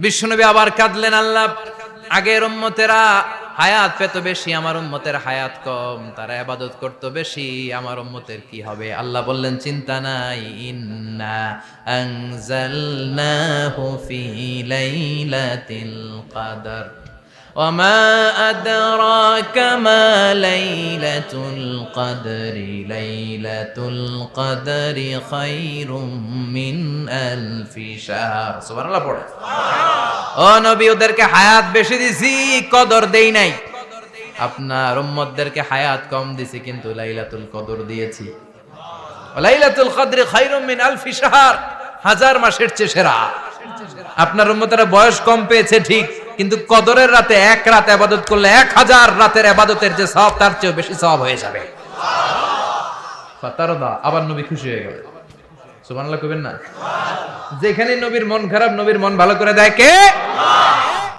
বিশ্বনবী আবার কাঁদলেন, আল্লাহ আগের উম্মতেরা হায়াত পেত বেশি, আমার উম্মতের হায়াত কম, তারা ইবাদত করত বেশি, আমার উম্মতের কি হবে? আল্লাহ বললেন চিন্তা নাই, ইন্না আনজালনাহু ফি লাইলাতিল কদর ওয়ামা আদরাকা মা লাইলাতুল কদরি লাইলাতুল কদরি খায়রুম মিন আলফি শাহর। সুবহানাল্লাহ পড়ে। ও নবী, ওদেরকে হায়াত বেশি দিছি, কদর দেই নাই। আপনার উম্মতদেরকে হায়াত কম দিছি, কিন্তু লাইলাতুল কদর দিয়েছি। লাইলাতুল কদরি খায়রুম মিন আলফি শাহর, হাজার মাসের চেয়ে সেরা। আপনার উম্মতেরা বয়স কম পেয়েছে ঠিক, কিন্তু কদরের রাতে এক রাত ইবাদত করলে 1000 রাতের ইবাদতের যে সওয়াব, তার চেয়ে বেশি সওয়াব হয়ে যাবে। ফাতারদা, আবার নবী খুশি হয়ে গেলেন। সুবহানাল্লাহ কইবেন না? যেখানে নবীর মন খারাপ, নবীর মন ভালো করে দেয় কে?